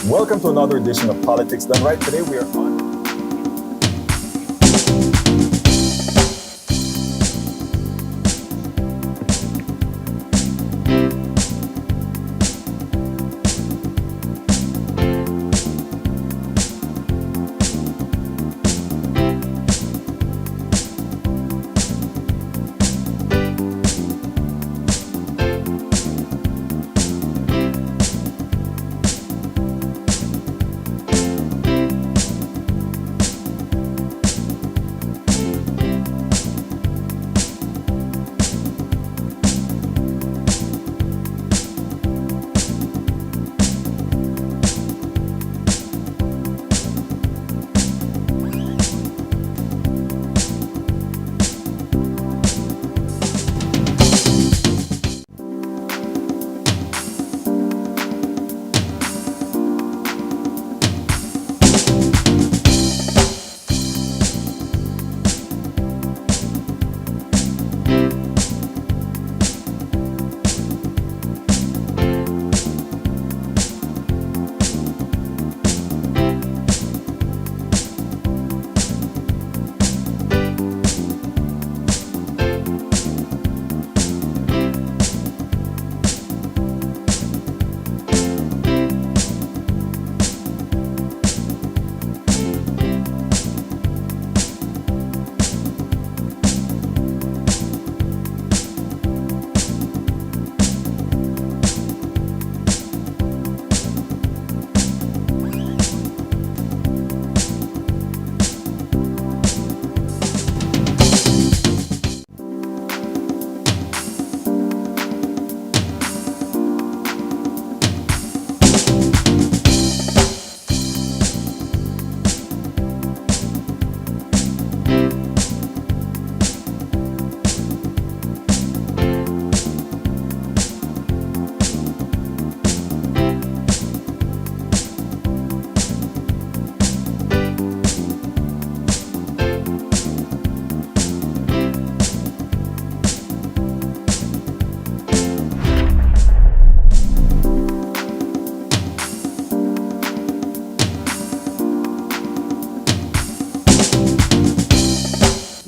Welcome to another edition of Politics Done Right. Today we are on.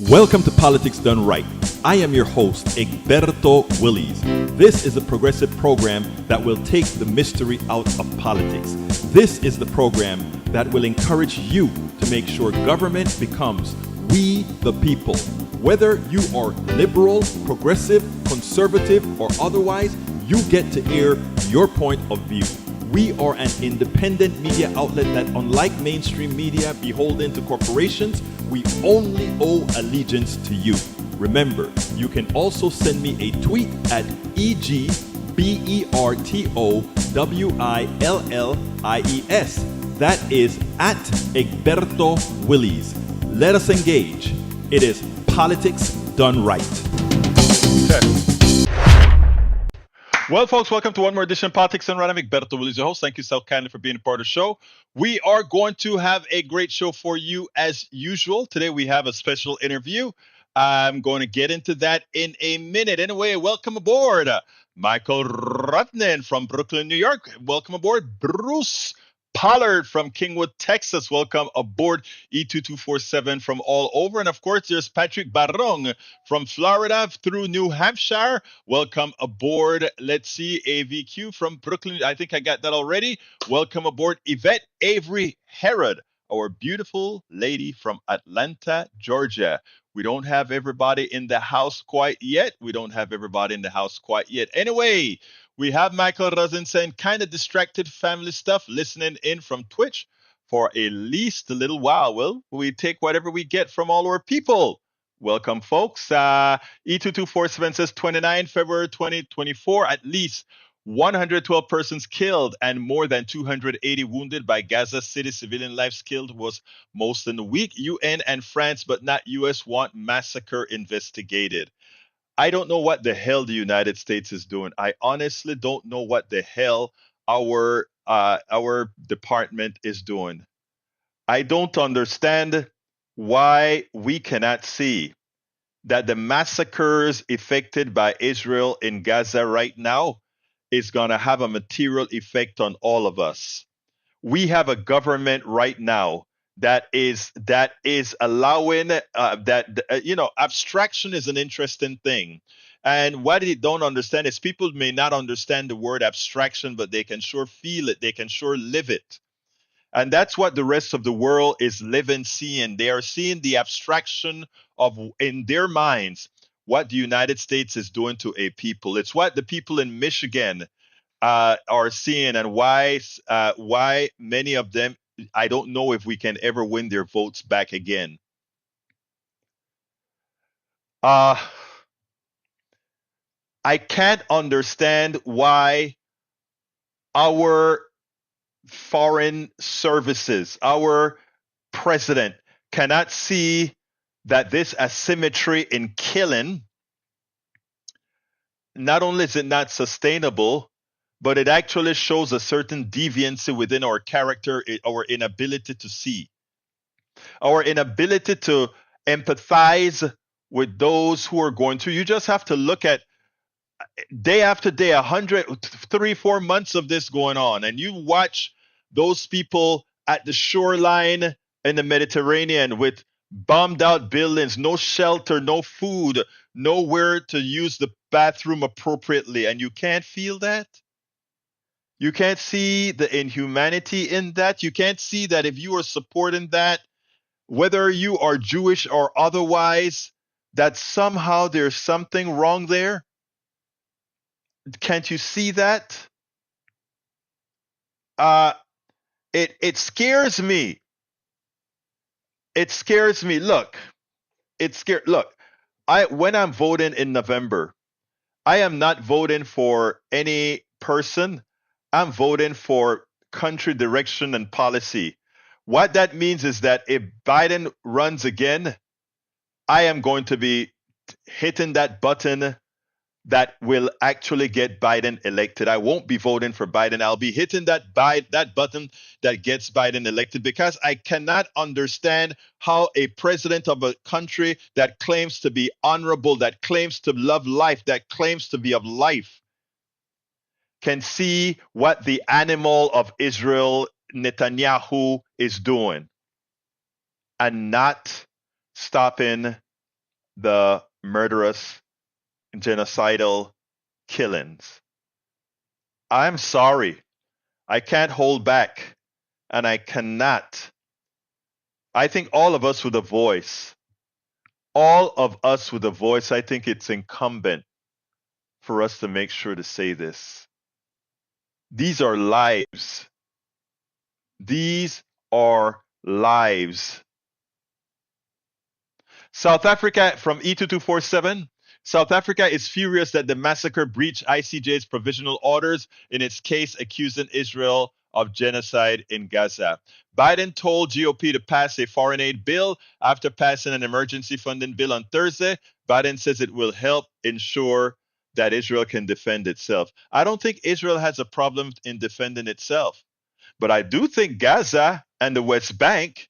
Welcome to Politics Done Right. I am your host, Egberto Willies. This is a progressive program that will take the mystery out of politics. This is the program that will encourage you to make sure government becomes we the people. Whether you are liberal, progressive, conservative, or otherwise, you get to air your point of view. We are an independent media outlet that, unlike mainstream media beholden to corporations, we only owe allegiance to you. Remember, you can also send me a tweet at EGBERTOWILLIES. That is at Egberto Willies. Let us engage. It is Politics Done Right. Okay. Well, folks, welcome to one more edition of Politics Done Right. I'm Egberto Willies, your host. Thank you so kindly for being a part of the show. We are going to have a great show for you as usual. Today we have a special interview. I'm going to get into that in a minute. Anyway, welcome aboard, Michael Rutnan from Brooklyn, New York. Welcome aboard, Bruce Pollard from Kingwood, Texas. Welcome aboard, E2247 from all over. And of course, there's Patrick Barrong from Florida through New Hampshire. Welcome aboard. Let's see, AVQ from Brooklyn. I think I got that already. Welcome aboard, Yvette Avery Herod, our beautiful lady from Atlanta, Georgia. We don't have everybody in the house quite yet. Anyway, we have Michael Rosen kind of distracted family stuff, listening in from Twitch for at least a little while. Well, we take whatever we get from all our people. Welcome, folks. E2247 says 29 February 2024, at least 112 persons killed and more than 280 wounded by Gaza City. Civilian lives killed was most in the week. UN and France, but not US, want massacre investigated. I don't know what the hell the United States is doing. I honestly don't know what the hell our department is doing. I don't understand why we cannot see that the massacres effected by Israel in Gaza right now is going to have a material effect on all of us. we have a government right now that is allowing abstraction is an interesting thing. And what they don't understand is people may not understand the word abstraction, but they can sure feel it, they can sure live it. And that's what the rest of the world is living, seeing. They are seeing the abstraction of, in their minds, what the United States is doing to a people. It's what the people in Michigan are seeing, and why many of them, I don't know if we can ever win their votes back again. Uh, I can't understand why our foreign services, our president cannot see that this asymmetry in killing, not only is it not sustainable, but it actually shows a certain deviancy within our character, our inability to see, our inability to empathize with those who are going through. You just have to look at day after day, 100, 3, 4 months of this going on, and you watch those people at the shoreline in the Mediterranean with bombed out buildings, no shelter, no food, nowhere to use the bathroom appropriately, and you can't feel that. You can't see the inhumanity in that. You can't see that if you are supporting that, whether you are Jewish or otherwise, that somehow there's something wrong there. Can't you see that? Uh, it scares me. It scares me. Look, it scare. Look, when I'm voting in November, I am not voting for any person. I'm voting for country direction and policy. What that means is that if Biden runs again, I am going to be hitting that button that will actually get Biden elected. I won't be voting for Biden. I'll be hitting that button that gets Biden elected, because I cannot understand how a president of a country that claims to be honorable, that claims to love life, that claims to be of life, can see what the animal of Israel, Netanyahu, is doing and not stopping the murderous, genocidal killings. I'm sorry. I can't hold back, and I cannot. I think all of us with a voice, I think it's incumbent for us to make sure to say this. These are lives. These are lives. South Africa from E2247. South Africa is furious that the massacre breached ICJ's provisional orders in its case accusing Israel of genocide in Gaza. Biden told GOP to pass a foreign aid bill after passing an emergency funding bill on Thursday. Biden says it will help ensure that Israel can defend itself. I don't think Israel has a problem in defending itself, but I do think Gaza and the West Bank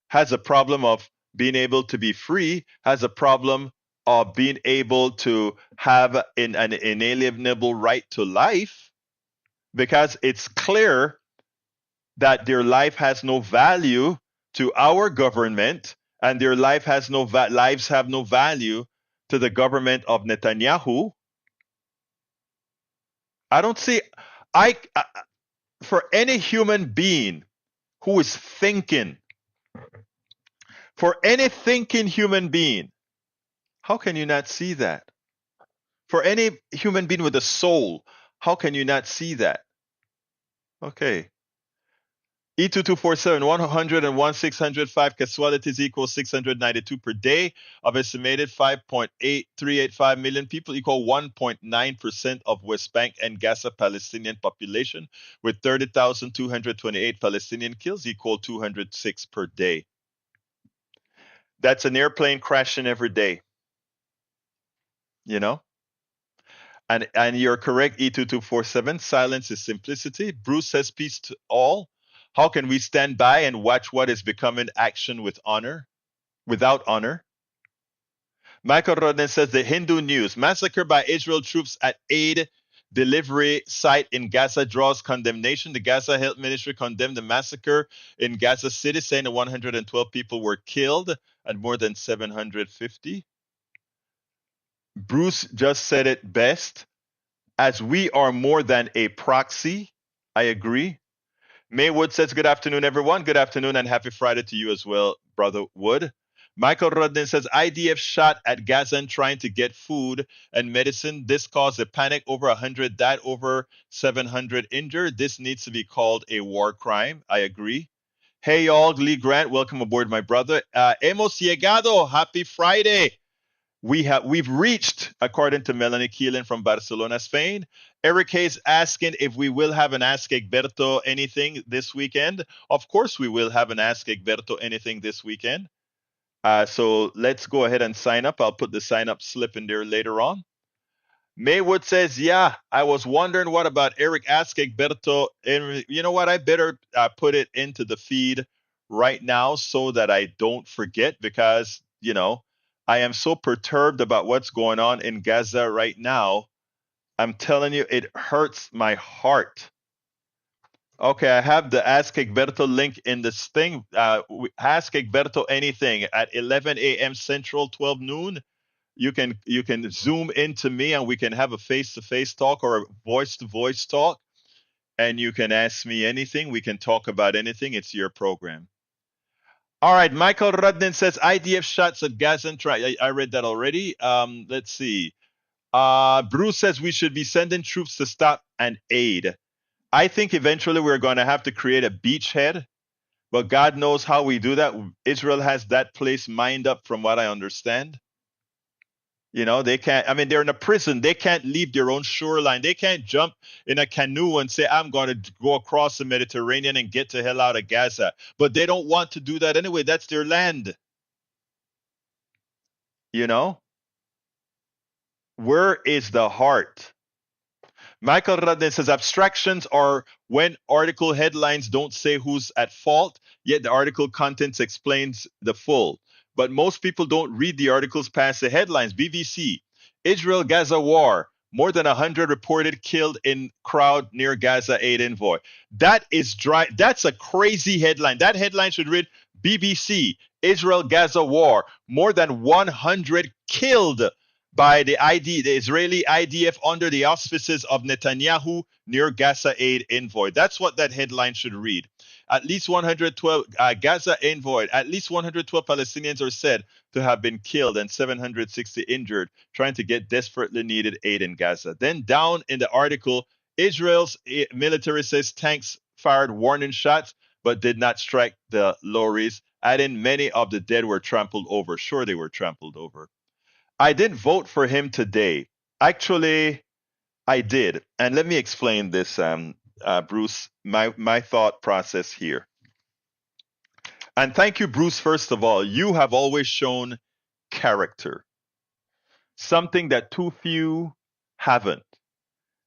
has a problem of being able to be free, has a problem of being able to have an inalienable right to life, because it's clear that their life has no value to our government, and their lives have no value to the government of Netanyahu. I don't see, I for any human being who is thinking, for any thinking human being, how can you not see that? For any human being with a soul, how can you not see that? Okay. E2247, 101,605 casualties equals 692 per day of estimated 5.8385 million people, equal 1.9% of West Bank and Gaza Palestinian population, with 30,228 Palestinian kills, equal 206 per day. That's an airplane crashing every day. You know? And you're correct, E2247. Silence is simplicity. Bruce says peace to all. How can we stand by and watch what is becoming action without honor? Michael Rodden says the Hindu News. Massacre by Israel troops at aid delivery site in Gaza draws condemnation. The Gaza Health Ministry condemned the massacre in Gaza City, saying that 112 people were killed and more than 750. Bruce just said it best. As we are more than a proxy, I agree. Maywood says, good afternoon, everyone. Good afternoon and happy Friday to you as well, Brother Wood. Michael Rudden says, IDF shot at Gaza and trying to get food and medicine. This caused a panic. Over 100 died, over 700 injured. This needs to be called a war crime. I agree. Hey, y'all. Lee Grant, welcome aboard, my brother. Hemos llegado. Happy Friday. We've reached, according to Melanie Keelan from Barcelona, Spain. Eric Hayes asking if we will have an Ask Egberto anything this weekend. Of course, we will have an Ask Egberto anything this weekend. So let's go ahead and sign up. I'll put the sign up slip in there later on. Maywood says, yeah, I was wondering what about Eric Ask Egberto. And you know what? I better put it into the feed right now so that I don't forget because, I am so perturbed about what's going on in Gaza right now. I'm telling you, it hurts my heart. Okay, I have the Ask Egberto link in this thing. Ask Egberto anything at 11 a.m. Central, 12 noon. You can zoom into me and we can have a face-to-face talk or a voice-to-voice talk. And you can ask me anything. We can talk about anything. It's your program. All right, Michael Rudnin says IDF shots at Gaza and I read that already. Let's see. Bruce says we should be sending troops to stop and aid. I think eventually we're going to have to create a beachhead, but God knows how we do that. Israel has that place mined up from what I understand. They can't, they're in a prison. They can't leave their own shoreline. They can't jump in a canoe and say, I'm going to go across the Mediterranean and get the hell out of Gaza. But they don't want to do that anyway. That's their land. Where is the heart? Michael Radden says abstractions are when article headlines don't say who's at fault, yet the article contents explains the full. But most people don't read the articles past the headlines. BBC, Israel-Gaza war, more than 100 reported killed in crowd near Gaza aid envoy. That is dry. That's a crazy headline. That headline should read BBC, Israel-Gaza war, more than 100 killed by the Israeli IDF under the auspices of Netanyahu near Gaza aid envoy. That's what that headline should read. At least 112 Gaza envoy. At least 112 Palestinians are said to have been killed and 760 injured, trying to get desperately needed aid in Gaza. Then down in the article, Israel's military says tanks fired warning shots, but did not strike the lorries. Adding many of the dead were trampled over. Sure, they were trampled over. I didn't vote for him today. Actually, I did. And let me explain this, Bruce, my thought process here. And thank you, Bruce, first of all. You have always shown character, something that too few haven't.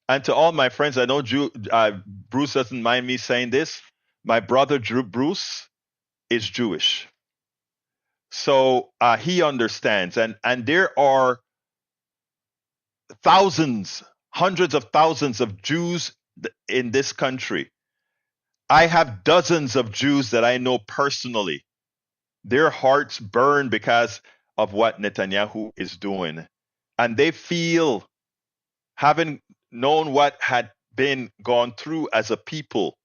And to all my friends, I know Bruce doesn't mind me saying this. My brother, Bruce, is Jewish. So he understands. And there are thousands, hundreds of thousands of Jews in this country. I have dozens of Jews that I know personally. Their hearts burn because of what Netanyahu is doing. And they feel, having known what had been gone through as a people,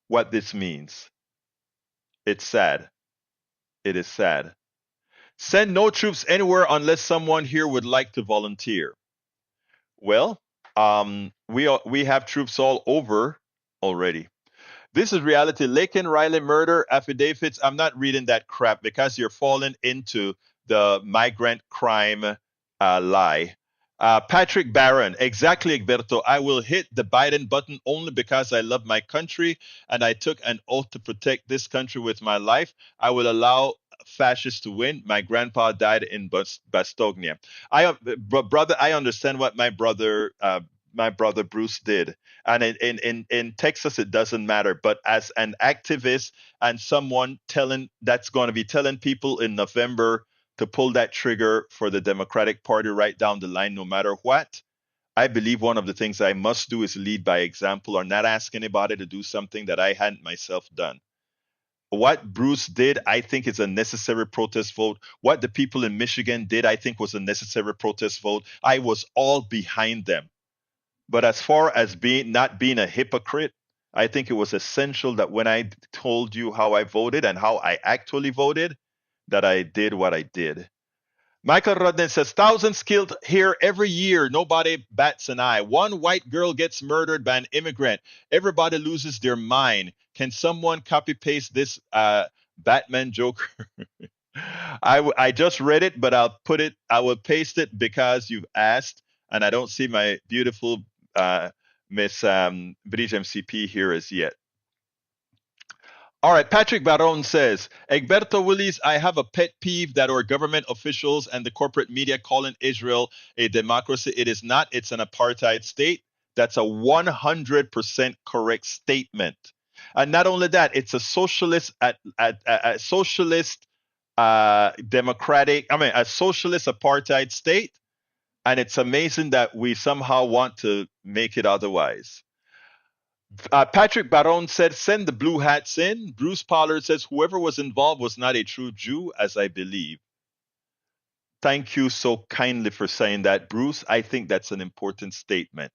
what this means. It's sad. It is sad. Send no troops anywhere unless someone here would like to volunteer. Well, we have troops all over already. This is reality. Laken Riley murder affidavits. I'm not reading that crap because you're falling into the migrant crime lie. Patrick Barron, exactly, Egberto. I will hit the Biden button only because I love my country and I took an oath to protect this country with my life. I will allow fascists to win. My grandpa died in Bastogne. Brother, I understand what my brother Bruce did, and in Texas it doesn't matter. But as an activist and someone that's going to be telling people in November to pull that trigger for the Democratic Party right down the line, no matter what, I believe one of the things I must do is lead by example or not ask anybody to do something that I hadn't myself done. What Bruce did, I think, is a necessary protest vote. What the people in Michigan did, I think, was a necessary protest vote. I was all behind them. But as far as not being a hypocrite, I think it was essential that when I told you how I voted and how I actually voted, that I did what I did. Michael Rodden says, thousands killed here every year. Nobody bats an eye. One white girl gets murdered by an immigrant. Everybody loses their mind. Can someone copy paste this Batman Joker? I just read it, but I will paste it because you've asked, and I don't see my beautiful Miss Bridge MCP here as yet. All right, Patrick Baron says, Egberto Willis, I have a pet peeve that our government officials and the corporate media calling Israel a democracy. It is not, it's an apartheid state. That's a 100% correct statement. And not only that, it's a socialist, a socialist democratic, a socialist apartheid state. And it's amazing that we somehow want to make it otherwise. Patrick Baron said, send the blue hats in. Bruce Pollard says, whoever was involved was not a true Jew, as I believe. Thank you so kindly for saying that, Bruce. I think that's an important statement.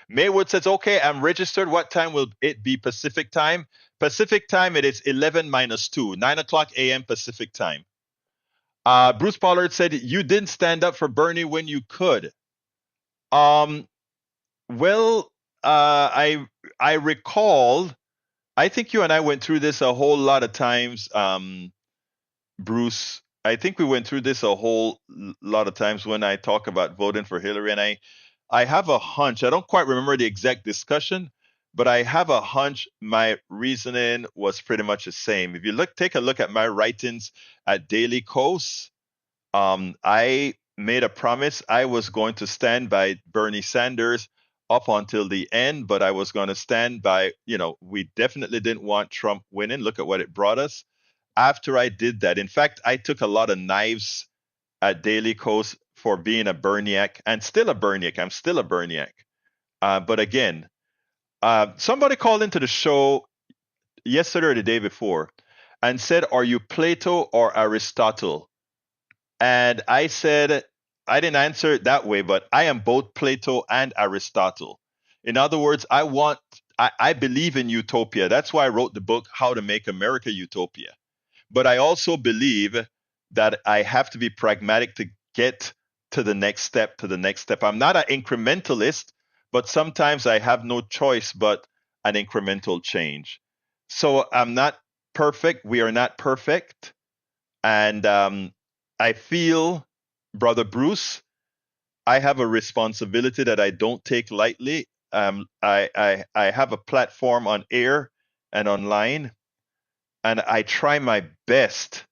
Maywood says, okay, I'm registered. What time will it be Pacific time? Pacific time, it is 11 minus 2, 9 o'clock a.m. Pacific time. Bruce Pollard said, you didn't stand up for Bernie when you could. Well, I recall, I think you and I went through this a whole lot of times, Bruce. I think we went through this a whole lot of times when I talk about voting for Hillary, and I have a hunch. I don't quite remember the exact discussion, but I have a hunch my reasoning was pretty much the same. If you take a look at my writings at Daily Kos, I made a promise I was going to stand by Bernie Sanders up until the end, but I was going to stand by, we definitely didn't want Trump winning. Look at what it brought us. After I did that, in fact, I took a lot of knives at Daily Kos for being a Berniac and still a Berniac. I'm still a Berniac. But again, somebody called into the show yesterday or the day before and said, are you Plato or Aristotle? And I said, I didn't answer it that way, but I am both Plato and Aristotle. In other words, I believe in utopia. That's why I wrote the book, How to Make America Utopia. But I also believe that I have to be pragmatic to get to the next step, I'm not an incrementalist, but sometimes I have no choice but an incremental change. So I'm not perfect. We are not perfect. And I feel, Brother Bruce, I have a responsibility that I don't take lightly. I have a platform on air and online, and I try my best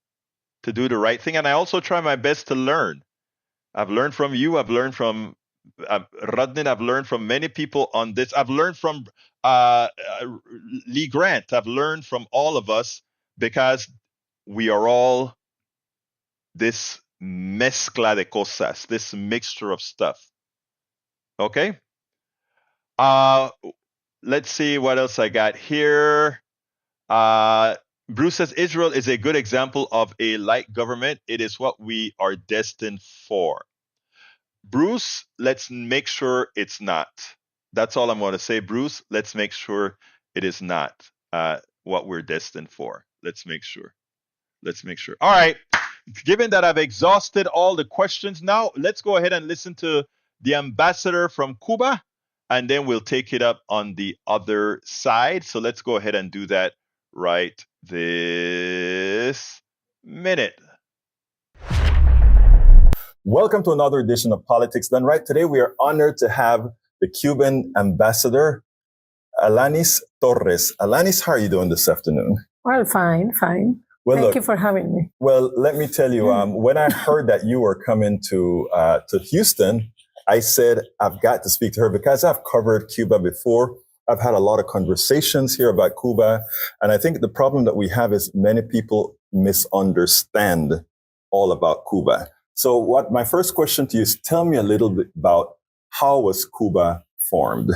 to do the right thing. And I also try my best to learn. I've learned from you. I've learned from Rodney. I've learned from many people on this. I've learned from Lee Grant. I've learned from all of us because we are all this mezcla de cosas, this mixture of stuff. Okay? Let's see what else I got here. Bruce says Israel is a good example of a light government. It is what we are destined for. Bruce, let's make sure it's not. That's all I'm going to say, Bruce. Let's make sure it is not what we're destined for. Let's make sure. All right. Given that I've exhausted all the questions now, let's go ahead and listen to the ambassador from Cuba, and then we'll take it up on the other side. So let's go ahead and do that right this minute. Welcome to another edition of Politics Done Right. Today we are honored to have the Cuban ambassador, Lianys Torres. Lianys, how are you doing this afternoon? Well, fine. Well, Thank you for having me. Well, let me tell you, when I heard that you were coming to Houston, I said, I've got to speak to her because I've covered Cuba before. I've had a lot of conversations here about Cuba. And I think the problem that we have is many people misunderstand all about Cuba. So what my first question to you is, tell me a little bit about how was Cuba formed?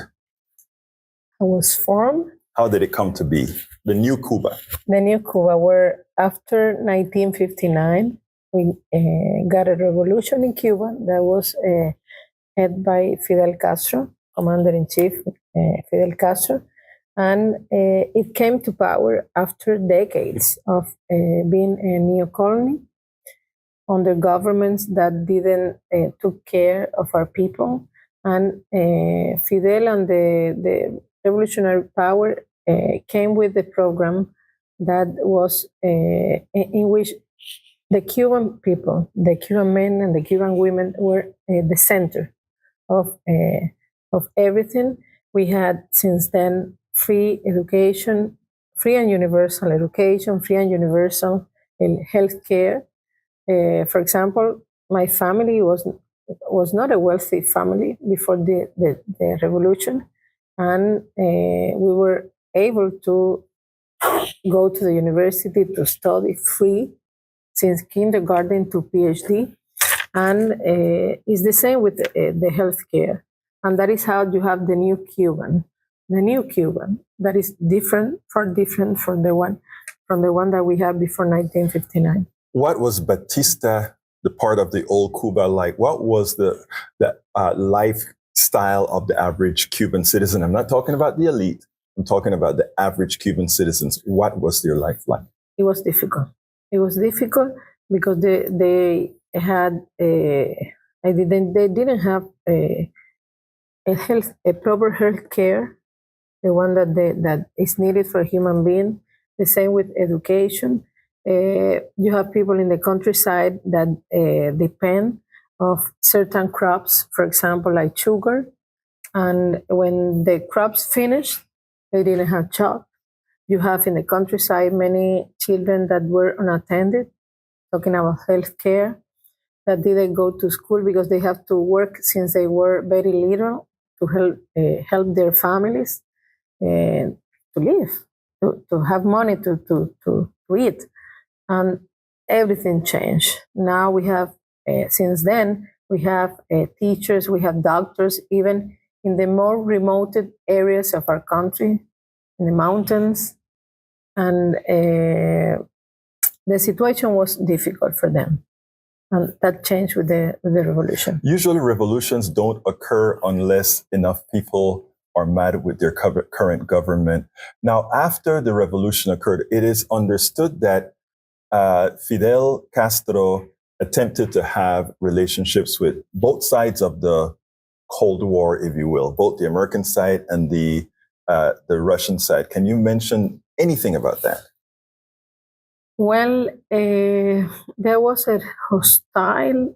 How was formed? How did it come to be? The new Cuba. The new Cuba, where after 1959, we got a revolution in Cuba that was head by Fidel Castro, Commander-in-Chief Fidel Castro. And it came to power after decades of being a neo-colony under governments that didn't took care of our people. And Fidel and the revolutionary power came with a program that was in which the Cuban people, the Cuban men and the Cuban women were the center of everything. We had since then free education, free and universal education, free and universal health care. For example, my family was not a wealthy family before the revolution, and we were able to go to the university to study free since kindergarten to PhD, and it's the same with the healthcare, and that is how you have the new Cuban that is different from the one that we had before 1959. What was Batista, the part of the old Cuba, like? What was the lifestyle of the average Cuban citizen? I'm not talking about the elite. I'm talking about the average Cuban citizens. What was their life like? It was difficult. It was difficult because they didn't have a proper health care, the one that is needed for a human being. The same with education. You have people in the countryside that depend of certain crops, for example, like sugar. And when the crops finished, they didn't have jobs. You have in the countryside many children that were unattended, talking about health care, that didn't go to school because they have to work since they were very little to help their families to live, to have money to eat. And everything changed. Now we have, since then, we have teachers, we have doctors, even in the more remote areas of our country, in the mountains. And the situation was difficult for them. And that changed with the revolution. Usually revolutions don't occur unless enough people are mad with their current government. Now, after the revolution occurred, it is understood that Fidel Castro attempted to have relationships with both sides of the Cold War, if you will, both the American side and the Russian side. Can you mention anything about that? Well, there was a hostile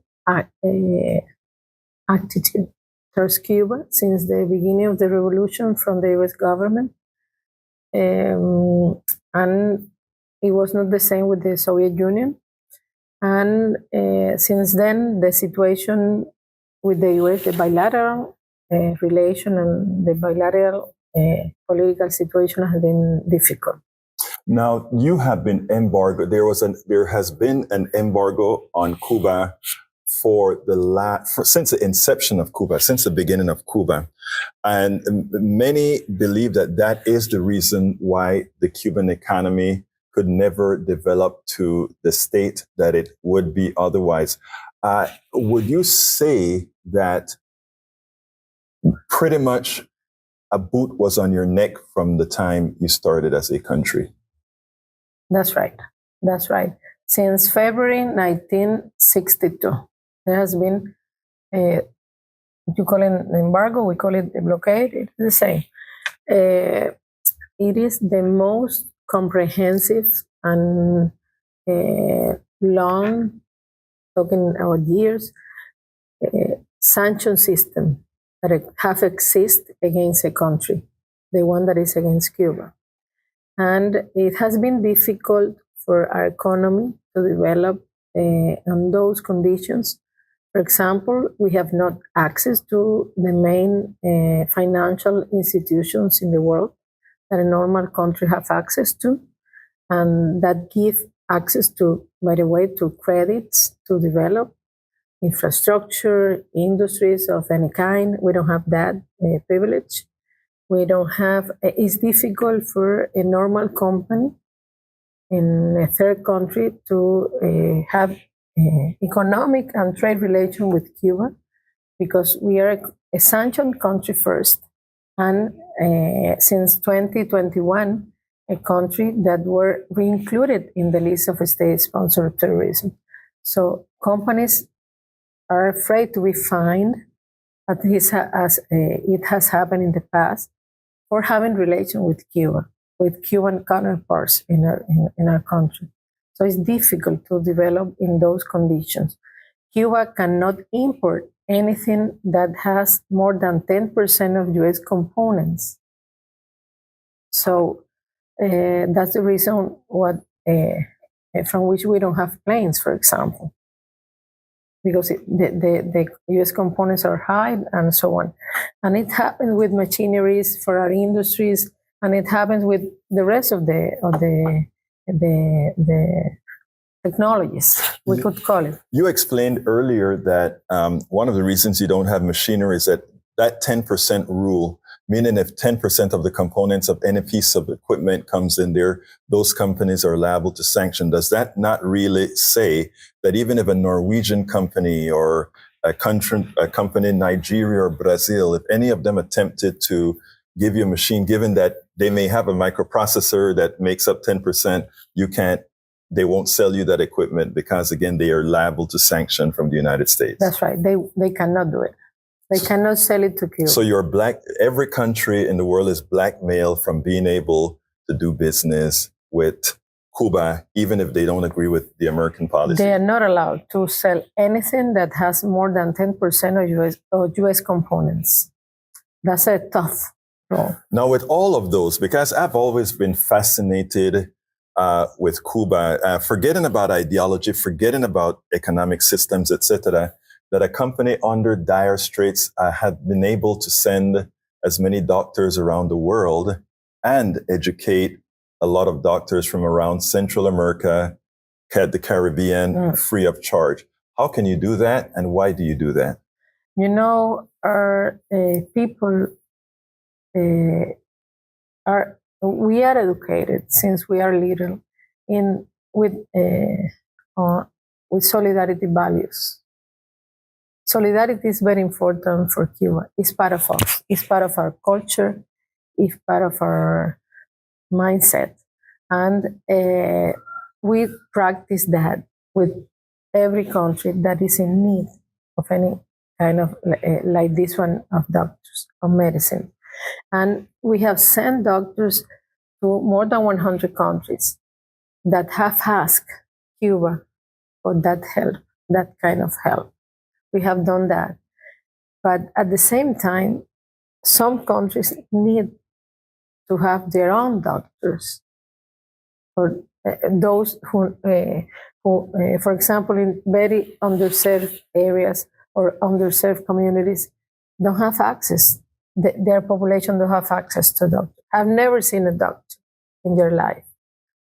attitude towards Cuba since the beginning of the revolution from the US government. And it was not the same with the Soviet Union. And since then, the situation with the US, the bilateral relation and the bilateral political situation has been difficult. Now, you have been embargoed. There has been an embargo on Cuba since the inception of Cuba, since the beginning of Cuba. And many believe that is the reason why the Cuban economy could never develop to the state that it would be otherwise. Would you say that pretty much a boot was on your neck from the time you started as a country? That's right. That's right. Since February 1962, there has been you call it an embargo, we call it a blockade, it's the same. It is the most comprehensive and long, talking about years, sanction system that have existed against a country, the one that is against Cuba. And it has been difficult for our economy to develop on those conditions. For example, we have not access to the main financial institutions in the world that a normal country have access to, and that give access to, by the way, to credits to develop. infrastructure, industries of any kind. We don't have that privilege. We don't have, it's difficult for a normal company in a third country to have economic and trade relation with Cuba because we are a sanctioned country first. And since 2021, a country that were re-included in the list of state-sponsored terrorism. So companies are afraid to be fined, at least as it has happened in the past, for having relation with Cuba, with Cuban counterparts in our country. So it's difficult to develop in those conditions. Cuba cannot import anything that has more than 10% of US components. So that's the reason from which we don't have planes, for example, because the US components are high and so on. And it happens with machineries for our industries, and it happens with the rest of the technologies, we could call it. You explained earlier that one of the reasons you don't have machinery is that 10% rule, meaning if 10% of the components of any piece of equipment comes in there, those companies are liable to sanction. Does that not really say that even if a Norwegian company or a company in Nigeria or Brazil, if any of them attempted to give you a machine, given that they may have a microprocessor that makes up 10%, they won't sell you that equipment because, again, they are liable to sanction from the United States. That's right. They cannot do it. They cannot sell it to Cuba. So every country in the world is blackmailed from being able to do business with Cuba, even if they don't agree with the American policy. They are not allowed to sell anything that has more than 10% of US components. That's a tough rule. Now, with all of those, because I've always been fascinated with Cuba, forgetting about ideology, forgetting about economic systems, etc., that a company under dire straits had been able to send as many doctors around the world and educate a lot of doctors from around Central America, the Caribbean, free of charge. How can you do that, and why do you do that? You know, our people we are educated since we are little with solidarity values. Solidarity is very important for Cuba. It's part of us. It's part of our culture. It's part of our mindset. And we practice that with every country that is in need of any kind of, like this one, of doctors, of medicine. And we have sent doctors to more than 100 countries that have asked Cuba for that help, that kind of help. We have done that. But at the same time, some countries need to have their own doctors, or those who, for example, in very underserved areas or underserved communities, don't have access. Their population don't have access to doctors. I've never seen a doctor in their life.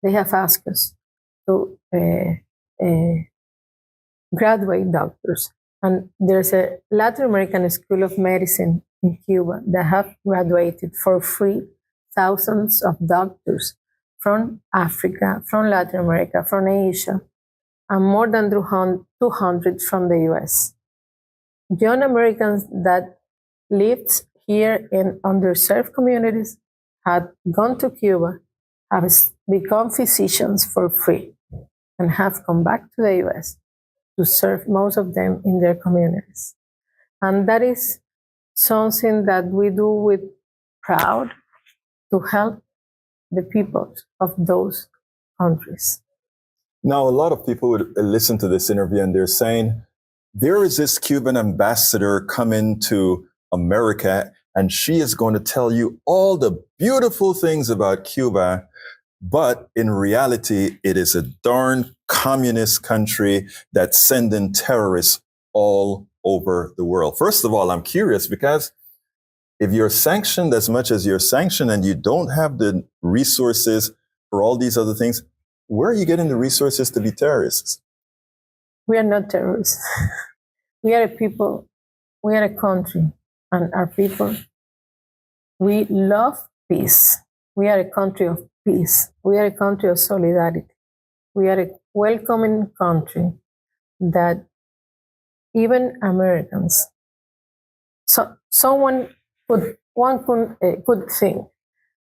They have asked us to graduate doctors. And there's a Latin American School of Medicine in Cuba that have graduated for free thousands of doctors from Africa, from Latin America, from Asia, and more than 200 from the US. Young Americans that lived here in underserved communities had gone to Cuba, have become physicians for free, and have come back to the US to serve most of them in their communities. And that is something that we do with pride to help the people of those countries. Now, a lot of people would listen to this interview and they're saying, there is this Cuban ambassador coming to America and she is going to tell you all the beautiful things about Cuba. But in reality, it is a darn communist country that's sending terrorists all over the world. First of all, I'm curious because if you're sanctioned as much as you're sanctioned and you don't have the resources for all these other things, where are you getting the resources to be terrorists? We are not terrorists. We are a people, we are a country, and our people, we love peace. We are a country of peace. We are a country of solidarity. We are a welcoming country that even Americans, someone could think,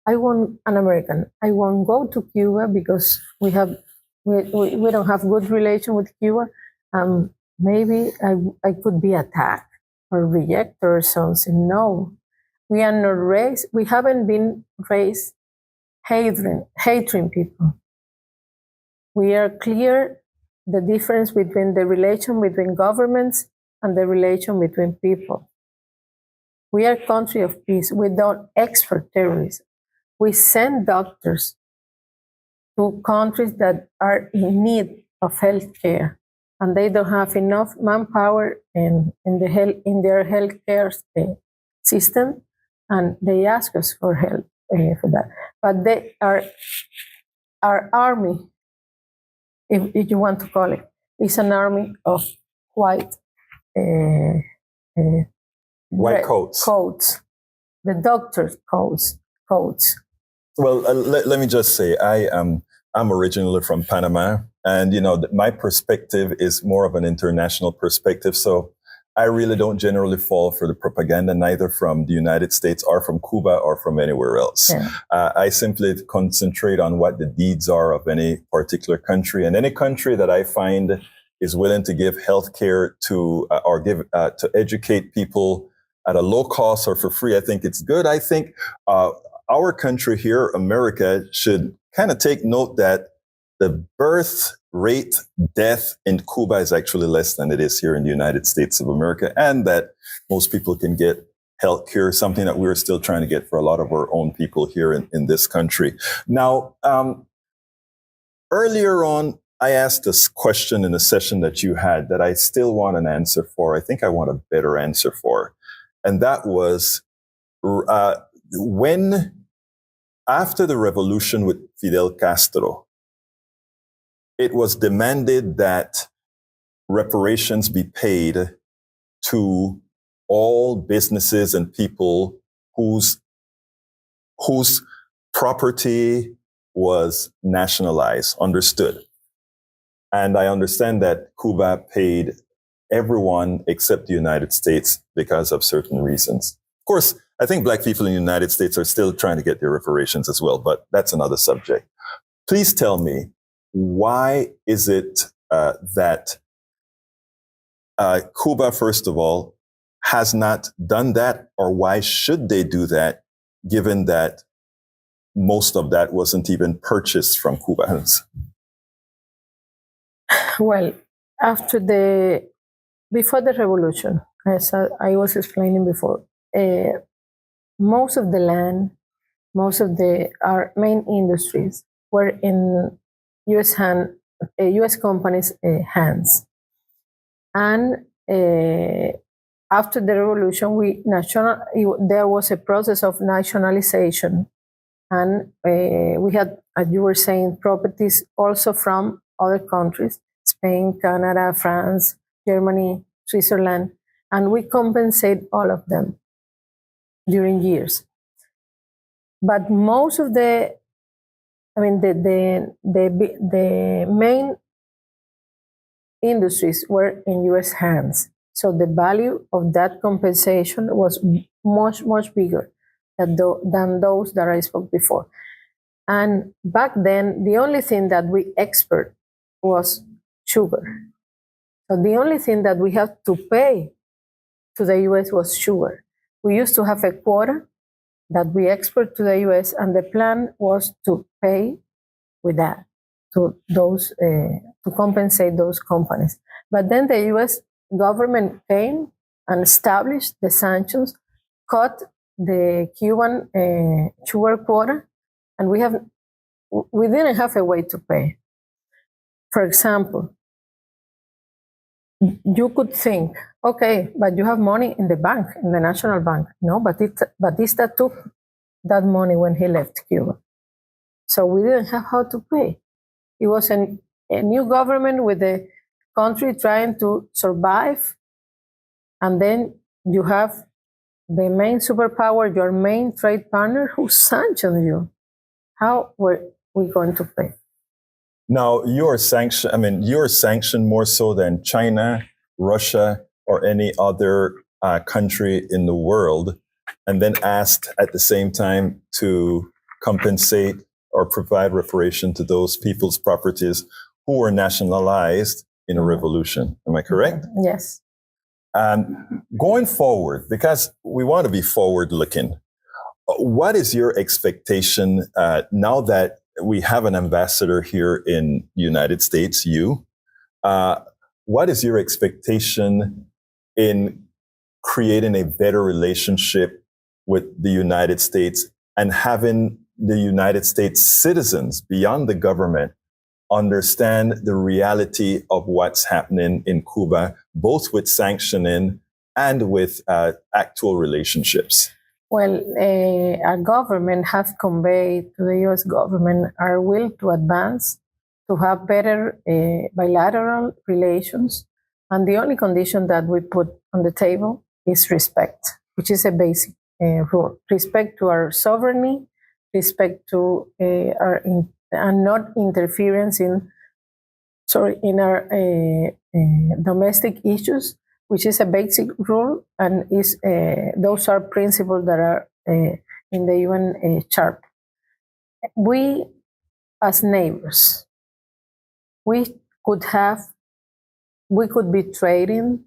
I want an American. I won't go to Cuba because we don't have good relation with Cuba. Maybe I could be attacked or rejected or something. No, we are not raised. We haven't been raised hating people. We are clear the difference between the relation between governments and the relation between people. We are a country of peace. We don't export terrorism. We send doctors to countries that are in need of health care, and they don't have enough manpower in their healthcare system, and they ask us for help for that. But they are our army, if you want to call it, is an army of white White coats. The doctors' coats. Well, let me just say, I'm originally from Panama, and my perspective is more of an international perspective. So I really don't generally fall for the propaganda, neither from the United States or from Cuba or from anywhere else. Yeah. I simply concentrate on what the deeds are of any particular country, and any country that I find is willing to give healthcare to or give to educate people at a low cost or for free. I think it's good. I think our country here, America, should kind of take note that the birth rate death in Cuba is actually less than it is here in the United States of America, and that most people can get health care, something that we're still trying to get for a lot of our own people here in this country. Now, earlier on, I asked this question in a session that you had that I still want an answer for. I think I want a better answer for. And that was when, after the revolution with Fidel Castro, it was demanded that reparations be paid to all businesses and people whose property was nationalized, understood. And I understand that Cuba paid everyone except the United States because of certain reasons. Of course, I think Black people in the United States are still trying to get their reparations as well, but that's another subject. Please tell me, why is it that Cuba, first of all, has not done that, or why should they do that, given that most of that wasn't even purchased from Cubans? Well, before the revolution, as I was explaining before, most of the land, most of our main industries were in U.S. companies' hands. And after the revolution, there was a process of nationalization. And we had, as you were saying, properties also from other countries, Spain, Canada, France, Germany, Switzerland, and we compensate all of them during years. But most of the main industries were in U.S. hands. So the value of that compensation was much, much bigger than those that I spoke before. And back then, the only thing that we export was sugar. So the only thing that we had to pay to the U.S. was sugar. We used to have a quota that we export to the U.S., and the plan was to pay with that to those to compensate those companies. But then the U.S. government came and established the sanctions, cut the Cuban sugar quota, and we didn't have a way to pay. For example, you could think, okay, but you have money in the bank, in the national bank. No, but Batista took that money when he left Cuba. So we didn't have how to pay. It was a new government with the country trying to survive And then you have the main superpower, your main trade partner, who sanctioned you. How were we going to pay? Now, you're sanctioned, you're sanctioned more so than China, Russia, or any other country in the world, and then asked at the same time to compensate or provide reparation to those people's properties who were nationalized in a revolution. Am I correct? Yes. Going forward, because we want to be forward looking, what is your expectation now that we have an ambassador here in the United States, you? What is your expectation in creating a better relationship with the United States and having the United States citizens beyond the government understand the reality of what's happening in Cuba, both with sanctioning and with actual relationships? Well, our government has conveyed to the U.S. government our will to advance, to have better bilateral relations. And the only condition that we put on the table is respect, which is a basic rule. Respect to our sovereignty, respect to and not interference in our domestic issues, which is a basic rule, and is those are principles that are in the UN Charter. We, as neighbors, we could be trading,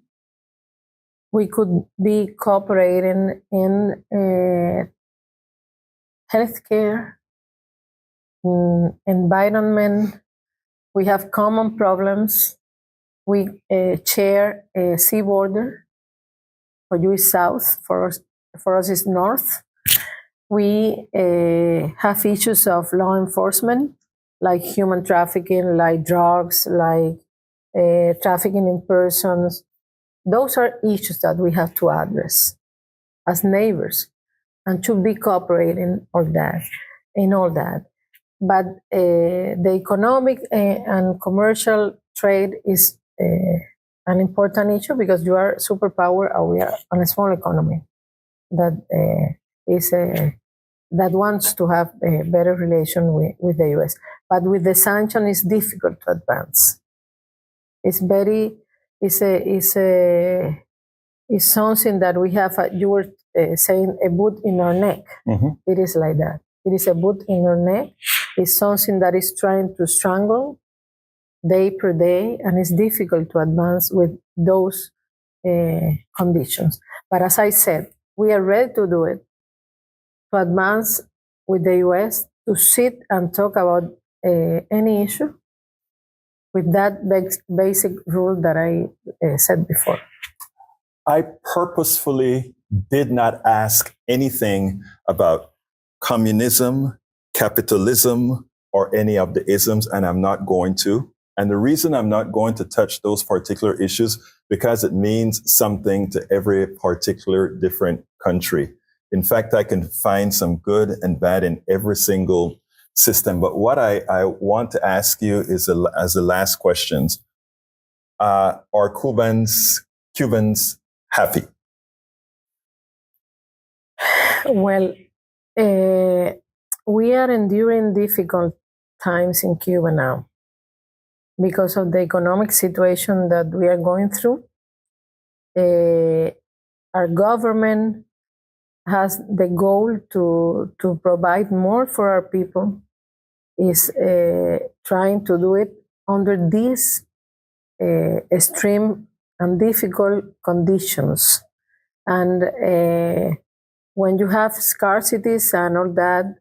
we could be cooperating in healthcare, environment. We have common problems. We share a sea border. For you is south, for us is north. We have issues of law enforcement, like human trafficking, like drugs, like trafficking in persons. Those are issues that we have to address as neighbors and should be cooperating in all that. But the economic and commercial trade is an important issue because you are a superpower and we are on a small economy that that wants to have a better relation with the US. But with the sanction, it's difficult to advance. It's something that we have, you were saying, a boot in our neck. Mm-hmm. It is like that. It is a boot in our neck. It's something that is trying to strangle day per day, and it's difficult to advance with those conditions. But as I said, we are ready to do it, to advance with the US, to sit and talk about any issue with that basic rule that I said before. I purposefully did not ask anything about communism, capitalism, or any of the isms, and I'm not going to. And the reason I'm not going to touch those particular issues, because it means something to every particular different country. In fact, I can find some good and bad in every single system. But what I want to ask you is, as the last questions, are Cubans happy? Well, we are enduring difficult times in Cuba now because of the economic situation that we are going through. Our government has the goal to provide more for our people, is trying to do it under these extreme and difficult conditions. And when you have scarcities and all that,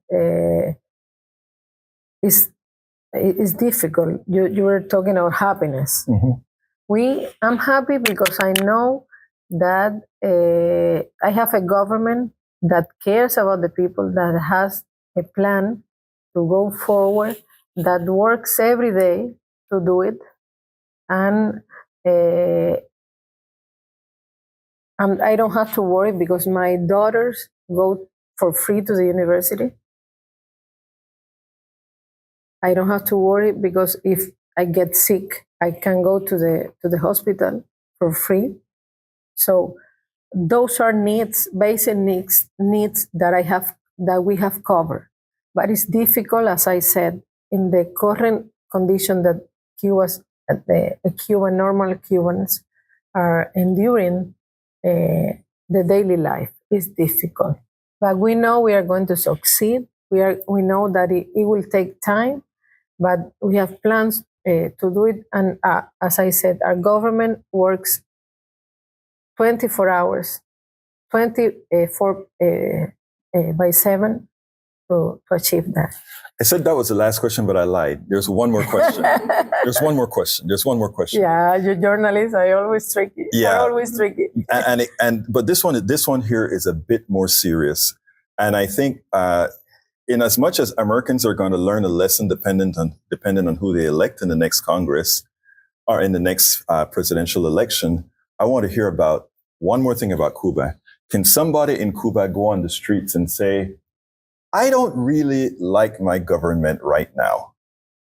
it's difficult. You were talking about happiness. Mm-hmm. I'm happy because I know that I have a government that cares about the people, that has a plan to go forward, that works every day to do it. And I don't have to worry because my daughters go for free to the university. I don't have to worry because if I get sick, I can go to the hospital for free. So those are needs, basic needs that we have covered. But it's difficult, as I said, in the current condition that normal Cubans are enduring. The daily life is difficult, but we know we are going to succeed. We know that it will take time, but we have plans to do it. And as I said, our government works 24 hours, 24 by 7 to achieve that. I said that was the last question, but I lied. There's one more question. There's one more question. Yeah, you journalists, I always tricky. Yeah. But this one here is a bit more serious. And I think, in as much as Americans are going to learn a lesson dependent on who they elect in the next Congress or in the next presidential election, I want to hear about one more thing about Cuba. Can somebody in Cuba go on the streets and say, I don't really like my government right now,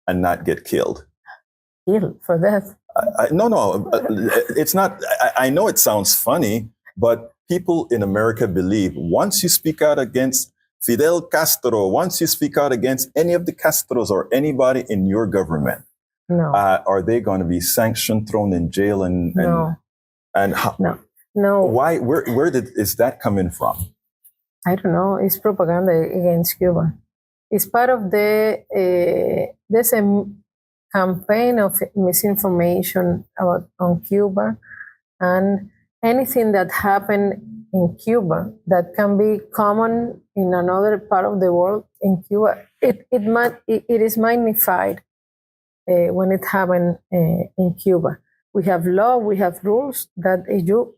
and not get killed? Killed for that? No, it's not. I know it sounds funny, but people in America believe once you speak out against Fidel Castro, once you speak out against any of the Castros or anybody in your government, no. Are they going to be sanctioned, thrown in jail, no. And how, no? Why? Where is that coming from? I don't know. It's propaganda against Cuba. It's part of there's a campaign of misinformation on Cuba, and anything that happened in Cuba that can be common in another part of the world, in Cuba, it is magnified when it happened in Cuba. We have law, we have rules that you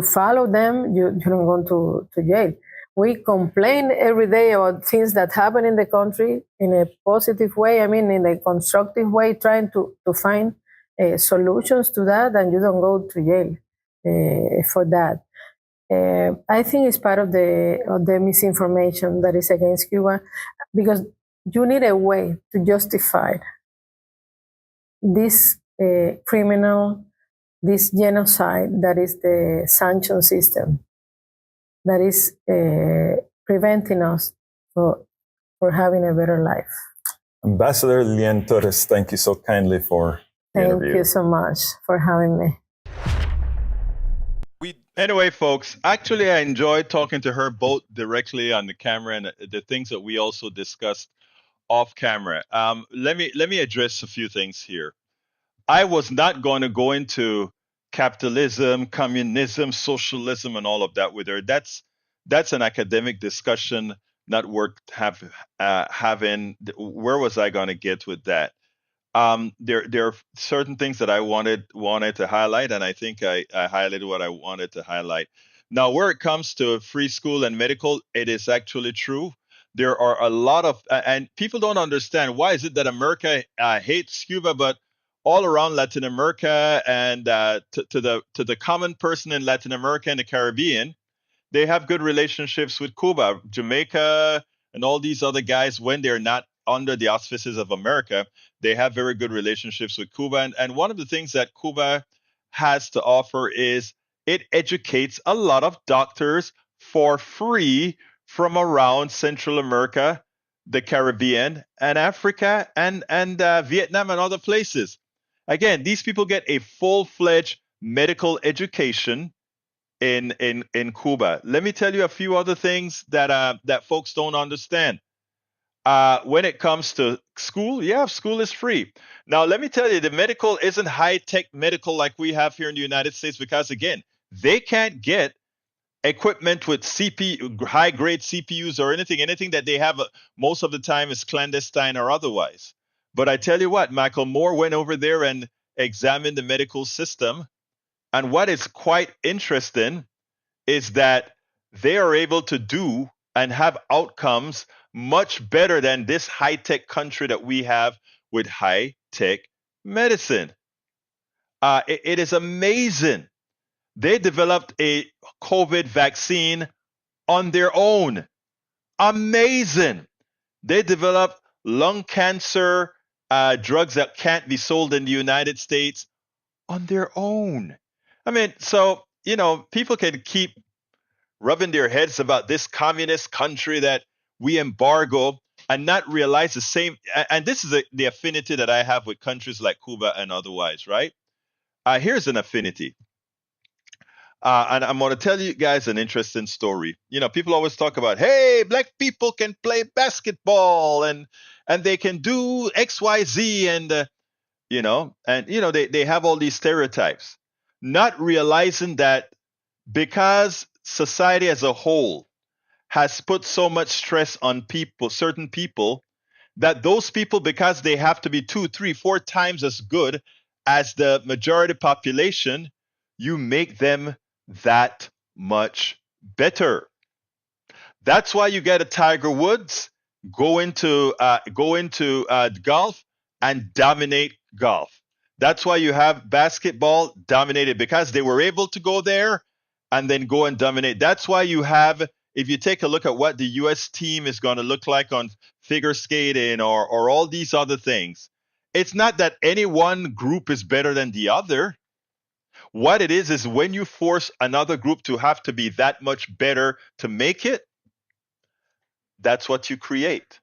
follow them, you don't go to jail. We complain every day about things that happen in the country in a positive way, in a constructive way, trying to find solutions to that, and you don't go to jail for that. I think it's part of the misinformation that is against Cuba, because you need a way to justify this this genocide that is the sanction system that is preventing us for having a better life. Ambassador Lianys Torres, thank you so kindly for the interview. Thank you so much for having me. Anyway, folks, actually, I enjoyed talking to her both directly on the camera and the things that we also discussed off camera. Let me address a few things here. I was not going to go into capitalism, communism, socialism, and all of that with her. That's an academic discussion, not worth having. Where was I going to get with that? There are certain things that I wanted to highlight, and I think I highlighted what I wanted to highlight. Now, where it comes to free school and medical, it is actually true. There are a lot of, and people don't understand, why is it that America hates Cuba, but all around Latin America and to the common person in Latin America and the Caribbean, they have good relationships with Cuba, Jamaica, and all these other guys. When they're not under the auspices of America, they have very good relationships with Cuba. And one of the things that Cuba has to offer is it educates a lot of doctors for free from around Central America, the Caribbean, and Africa, and Vietnam and other places. Again, these people get a full-fledged medical education in Cuba. Let me tell you a few other things that folks don't understand. When it comes to school, school is free. Now, let me tell you, the medical isn't high-tech medical like we have here in the United States, because, again, they can't get equipment with high-grade CPUs or anything that they have most of the time is clandestine or otherwise. But I tell you what, Michael Moore went over there and examined the medical system. And what is quite interesting is that they are able to do and have outcomes much better than this high-tech country that we have with high-tech medicine. It is amazing. They developed a COVID vaccine on their own. Amazing. They developed lung cancer drugs that can't be sold in the United States on their own. I mean, so, people can keep rubbing their heads about this communist country that we embargo and not realize the same. And this is the affinity that I have with countries like Cuba and otherwise, right? Here's an affinity. And I'm going to tell you guys an interesting story. People always talk about, hey, black people can play basketball and they can do X, Y, Z, and they have all these stereotypes, not realizing that because society as a whole has put so much stress on certain people, that those people, because they have to be 2, 3, 4 times as good as the majority population, you make them that much better. That's why you get a Tiger Woods go into golf and dominate golf. That's why you have basketball dominated, because they were able to go there and then go and dominate. That's why you have, if you take a look at what the U.S. team is going to look like on figure skating or all these other things, it's not that any one group is better than the other. What it is when you force another group to have to be that much better to make it, that's what you create.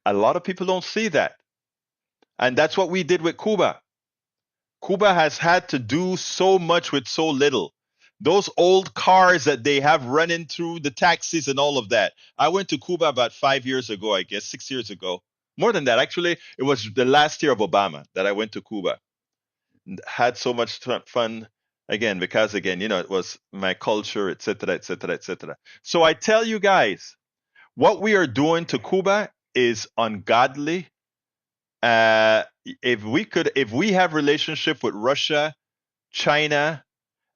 A lot of people don't see that. And that's what we did with Cuba. Cuba has had to do so much with so little. Those old cars that they have running through the taxis and all of that. I went to Cuba about 5 years ago, I guess, 6 years ago. More than that, actually. It was the last year of Obama that I went to Cuba. Had so much fun, again, because, it was my culture, etc., etc., etc. So I tell you guys, what we are doing to Cuba is ungodly. If we have relationship with Russia, China,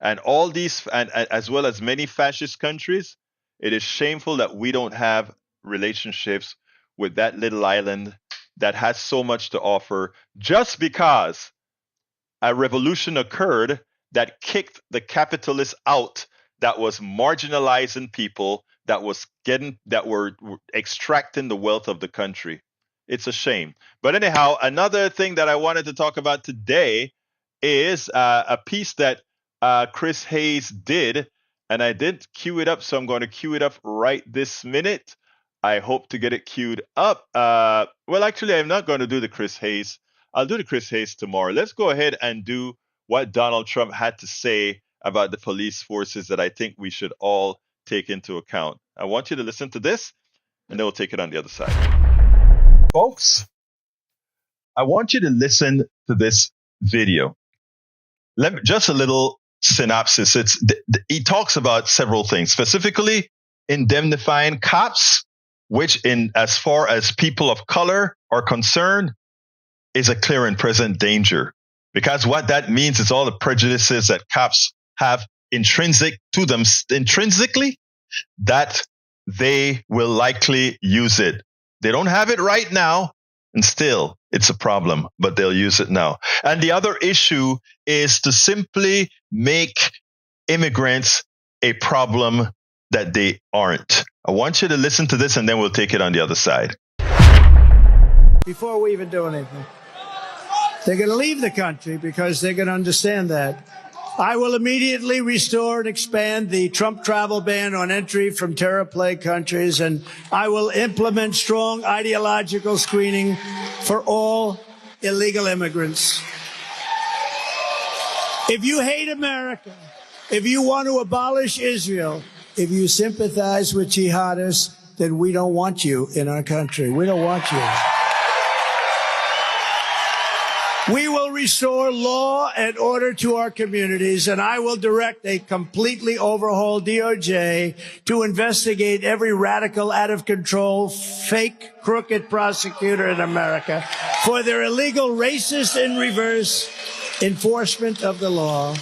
and all these, and as well as many fascist countries, it is shameful that we don't have relationships with that little island that has so much to offer, just because a revolution occurred that kicked the capitalists out, that was marginalizing people, that were extracting the wealth of the country. It's a shame. But anyhow, another thing that I wanted to talk about today is a piece that Chris Hayes did, and I didn't queue it up, so I'm going to queue it up right this minute. I hope to get it queued up. Well, actually, I'm not going to do the Chris Hayes. I'll do the Chris Hayes tomorrow. Let's go ahead and do what Donald Trump had to say about the police forces that I think we should all take into account. I want you to listen to this, and then we'll take it on the other side. Folks, I want you to listen to this video. Just a little synopsis. He talks about several things, specifically indemnifying cops, which, as far as people of color are concerned, is a clear and present danger. Because what that means is all the prejudices that cops have intrinsic to them, intrinsically, that they will likely use it. They don't have it right now, and still it's a problem, but they'll use it now. And the other issue is to simply make immigrants a problem that they aren't. I want you to listen to this, and then we'll take it on the other side. Before we even do anything, they're going to leave the country because they're going to understand that. I will immediately restore and expand the Trump travel ban on entry from terror-plagued countries, and I will implement strong ideological screening for all illegal immigrants. If you hate America, if you want to abolish Israel, if you sympathize with jihadists, then we don't want you in our country. We don't want you. We will restore law and order to our communities, and I will direct a completely overhauled DOJ to investigate every radical, out-of-control, fake, crooked prosecutor in America for their illegal, racist, in reverse enforcement of the law.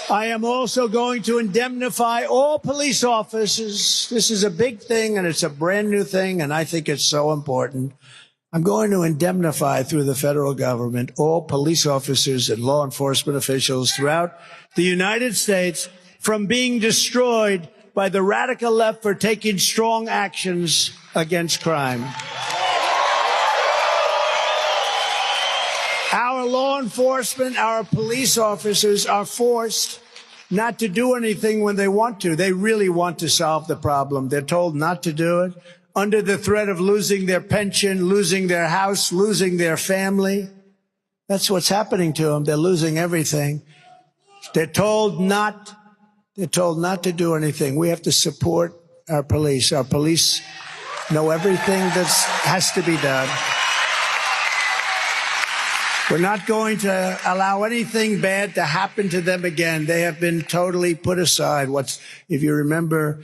I am also going to indemnify all police officers. This is a big thing, and it's a brand new thing, and I think it's so important. I'm going to indemnify through the federal government all police officers and law enforcement officials throughout the United States from being destroyed by the radical left for taking strong actions against crime. Our our law enforcement, our police officers are forced not to do anything when they want to. They really want to solve the problem. They're told not to do it under the threat of losing their pension, losing their house, losing their family. That's what's happening to them. They're losing everything. They're told not to do anything. We have to support our police. Our police know everything that has to be done. We're not going to allow anything bad to happen to them again. They have been totally put aside. If you remember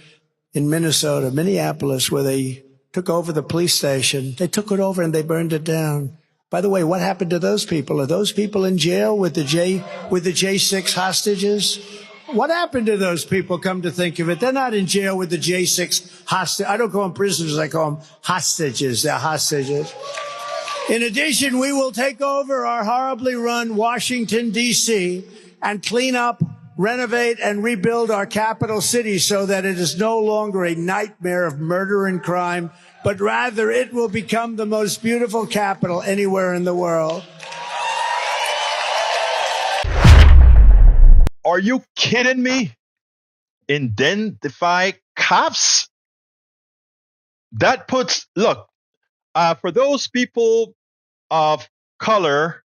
in Minneapolis, where they took over the police station, they took it over and they burned it down. By the way, what happened to those people? Are those people in jail with the J6 hostages? What happened to those people, come to think of it? They're not in jail with the J6 hostages. I don't call them prisoners, I call them hostages. They're hostages. In addition, we will take over our horribly run Washington, D.C. and clean up, renovate, and rebuild our capital city so that it is no longer a nightmare of murder and crime, but rather it will become the most beautiful capital anywhere in the world. Are you kidding me? Identify cops? That puts, look, for those people of color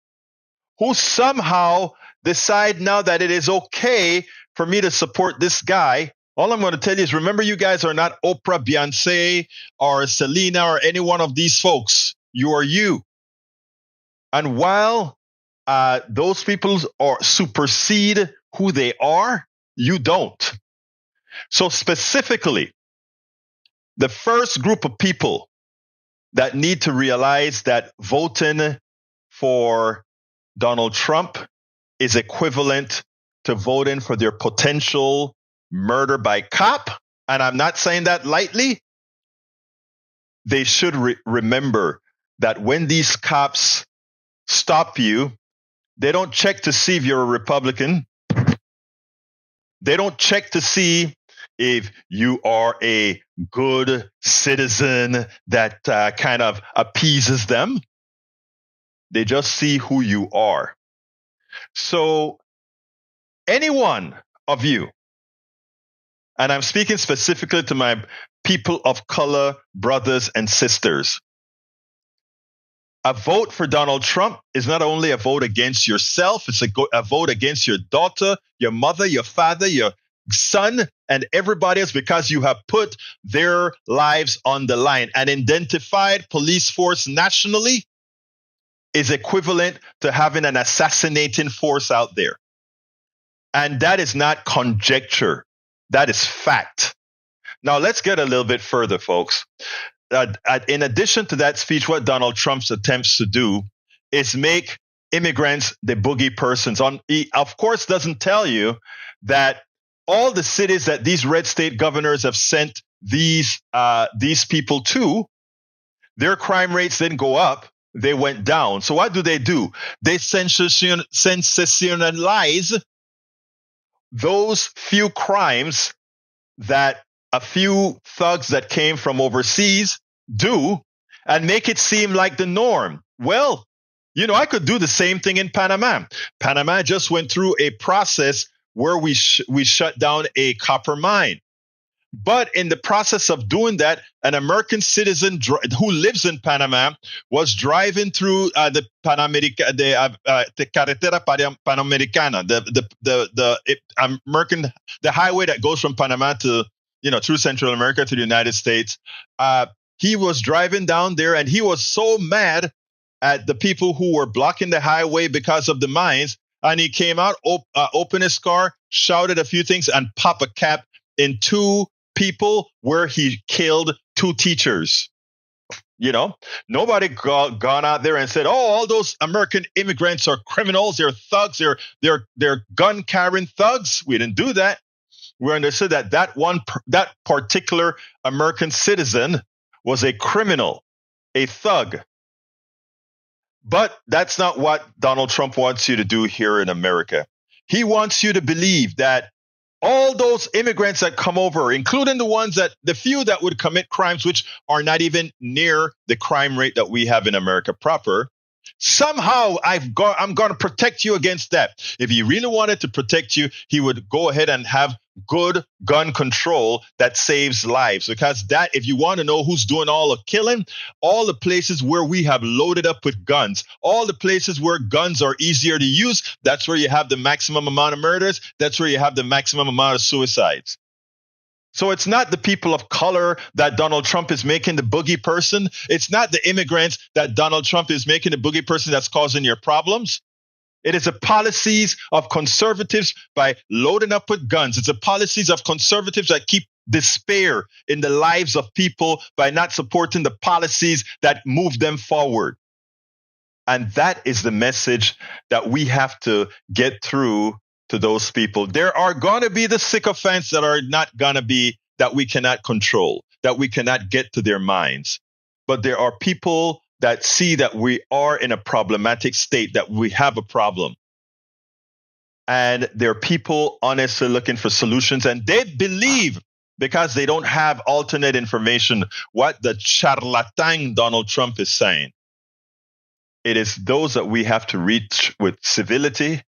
who somehow decide now that it is okay for me to support this guy, all I'm going to tell you is remember, you guys are not Oprah, Beyonce, or Selena, or any one of these folks. You are you. And while those people supersede who they are, you don't. So specifically, the first group of people that need to realize that voting for Donald Trump is equivalent to voting for their potential murder by cop, and I'm not saying that lightly, they should remember that when these cops stop you, they don't check to see if you're a Republican. They don't check to see if you are a good citizen that kind of appeases them. They just see who you are. So any one of you, and I'm speaking specifically to my people of color, brothers and sisters, a vote for Donald Trump is not only a vote against yourself, it's a vote against your daughter, your mother, your father, your son, and everybody else, because you have put their lives on the line. An identified police force nationally is equivalent to having an assassinating force out there. And that is not conjecture. That is fact. Now, let's get a little bit further, folks. In addition to that speech, what Donald Trump attempts to do is make immigrants the boogie persons. He, of course, doesn't tell you that all the cities that these red state governors have sent these people to, their crime rates didn't go up, they went down. So what do? They sensationalize those few crimes that a few thugs that came from overseas do and make it seem like the norm. Well, I could do the same thing in Panama. Panama just went through a process where we shut down a copper mine. But in the process of doing that, an American citizen who lives in Panama was driving through the Carretera Panamericana, the highway that goes from Panama to, through Central America to the United States. He was driving down there and he was so mad at the people who were blocking the highway because of the mines. And he came out, opened his car, shouted a few things, and popped a cap in two people where he killed two teachers. Nobody gone out there and said, "Oh, all those American immigrants are criminals. They're thugs. They're gun carrying thugs." We didn't do that. We understood that particular American citizen was a criminal, a thug. But that's not what Donald Trump wants you to do here in America. He wants you to believe that all those immigrants that come over, including the few that would commit crimes, which are not even near the crime rate that we have in America proper, Somehow I'm going to protect you against that. If he really wanted to protect you, he would go ahead and have good gun control that saves lives. Because that, if you want to know who's doing all the killing, all the places where we have loaded up with guns, all the places where guns are easier to use, that's where you have the maximum amount of murders. That's where you have the maximum amount of suicides. So it's not the people of color that Donald Trump is making the boogie person. It's not the immigrants that Donald Trump is making the boogie person that's causing your problems. It is the policies of conservatives by loading up with guns. It's the policies of conservatives that keep despair in the lives of people by not supporting the policies that move them forward. And that is the message that we have to get through to those people. There are going to be the sycophants that are not going to be, that we cannot control, that we cannot get to their minds. But there are people that see that we are in a problematic state, that we have a problem. And there are people honestly looking for solutions, and they believe, because they don't have alternate information, what the charlatan Donald Trump is saying. It is those that we have to reach with civility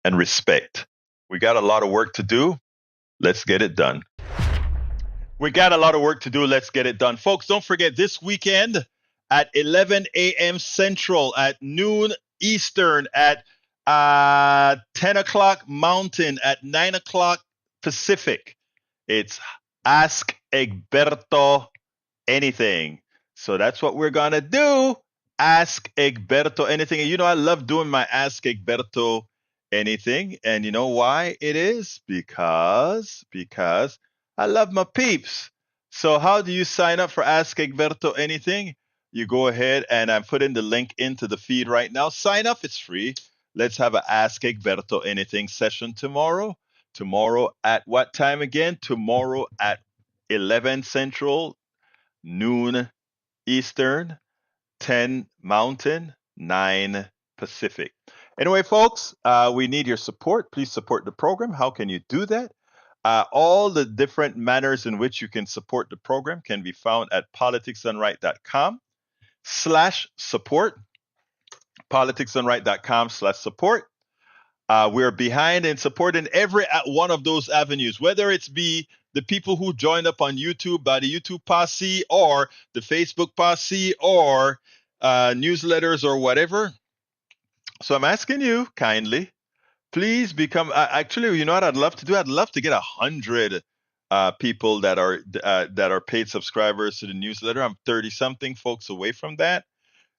and respect. We got a lot of work to do. Let's get it done. We got a lot of work to do. Let's get it done. Folks, don't forget this weekend at 11 a.m. Central, at noon Eastern, at 10 o'clock Mountain, at 9 o'clock Pacific. It's Ask Egberto Anything. So that's what we're going to do. Ask Egberto Anything. And you know, I love doing my Ask Egberto Anything. And you know why it is? Because I love my peeps. So how do you sign up for Ask Egberto Anything? You go ahead, and I'm putting the link into the feed right now. Sign up. It's free. Let's have an Ask Egberto Anything session tomorrow. Tomorrow at what time again? Tomorrow at 11 Central, noon Eastern, 10 Mountain, 9 Pacific. Anyway, folks, we need your support. Please support the program. How can you do that? All the different manners in which you can support the program can be found at politicsdoneright.com/support. politicsdoneright.com/support. We're behind and supporting every one of those avenues, whether it's be the people who joined up on YouTube by the YouTube posse, or the Facebook posse, or newsletters, or whatever. So I'm asking you kindly, please become. Actually, you know what I'd love to do? I'd love to get 100 people that are paid subscribers to the newsletter. I'm 30-something folks away from that.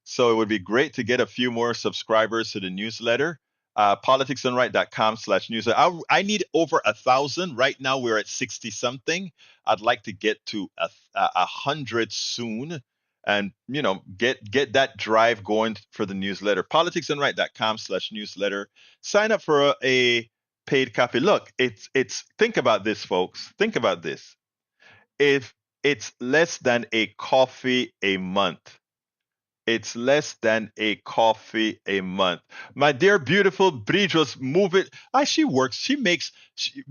So it would be great to get a few more subscribers to the newsletter. politicsdoneright.com/newsletter. I need over 1,000. Right now we're at 60-something. I'd like to get to 100 soon, and you know, get that drive going for the newsletter. politicsdoneright.com/newsletter. Sign up for a paid copy. Look, it's think about this, folks. Think about this. If it's less than a coffee a month. It's less than a coffee a month. My dear, beautiful Bridge was moving. She works. She makes. She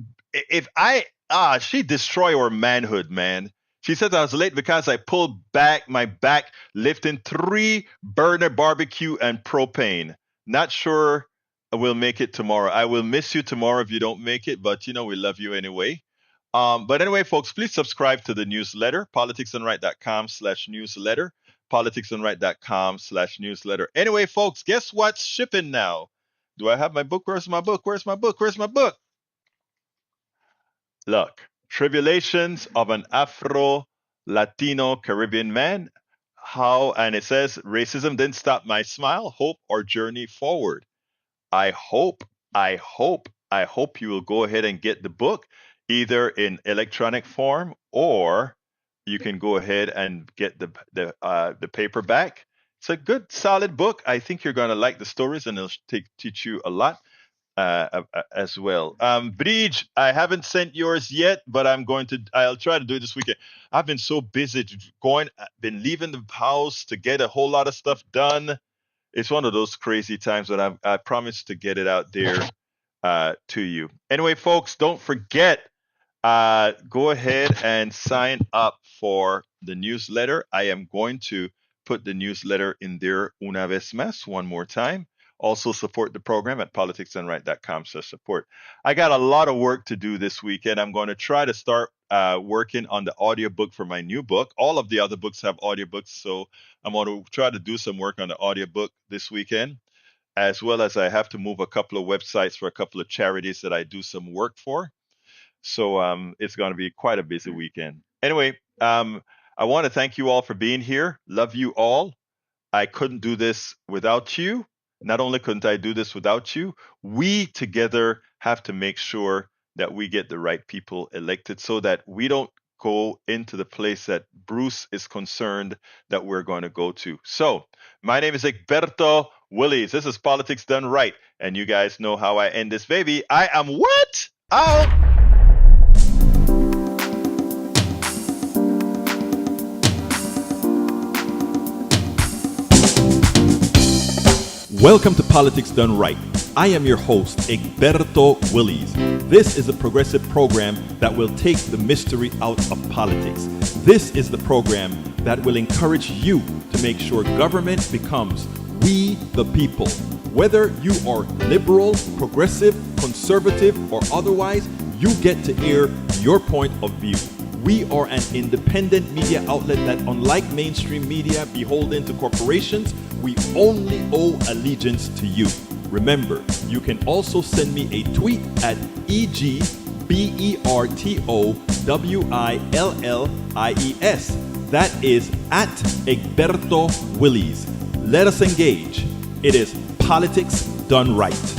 destroy our manhood, man. She said I was late because I pulled back my back lifting 3 burner barbecue and propane. Not sure we'll make it tomorrow. I will miss you tomorrow if you don't make it, but you know we love you anyway. But anyway, folks, please subscribe to the newsletter, politicsdoneright.com/newsletter. politicsdoneright.com/newsletter. Anyway, folks, guess what's shipping now? Do I have my book? Where's my book? Where's my book? Where's my book? Look, Tribulations of an Afro-Latino Caribbean Man. How, and it says, racism didn't stop my smile, hope, or journey forward. I hope you will go ahead and get the book, either in electronic form, or you can go ahead and get the paperback. It's a good, solid book. I think you're going to like the stories, and it'll teach you a lot as well. Bridge, I haven't sent yours yet, but I'll try to do it this weekend. I've been so busy been leaving the house to get a whole lot of stuff done. It's one of those crazy times, but I promise to get it out there to you. Anyway, folks, don't forget, go ahead and sign up for the newsletter. I am going to put the newsletter in there una vez más, one more time. Also support the program at politicsdoneright.com/support. I got a lot of work to do this weekend. I'm going to try to start working on the audiobook for my new book. All of the other books have audiobooks, so I'm going to try to do some work on the audiobook this weekend, as well as I have to move a couple of websites for a couple of charities that I do some work for. So it's going to be quite a busy weekend. Anyway, I want to thank you all for being here. Love you all. I couldn't do this without you. Not only couldn't I do this without you, we together have to make sure that we get the right people elected so that we don't go into the place that Bruce is concerned that we're going to go to. So my name is Egberto Willies. This is Politics Done Right. And you guys know how I end this baby. I am what? Out. Welcome to Politics Done Right. I am your host, Egberto Willies. This is a progressive program that will take the mystery out of politics. This is the program that will encourage you to make sure government becomes we the people. Whether you are liberal, progressive, conservative, or otherwise, you get to air your point of view. We are an independent media outlet that, unlike mainstream media beholden to corporations, we only owe allegiance to you. Remember, you can also send me a tweet at EGBERTOWILLIES. That is at Egberto Willies. Let us engage. It is Politics Done Right.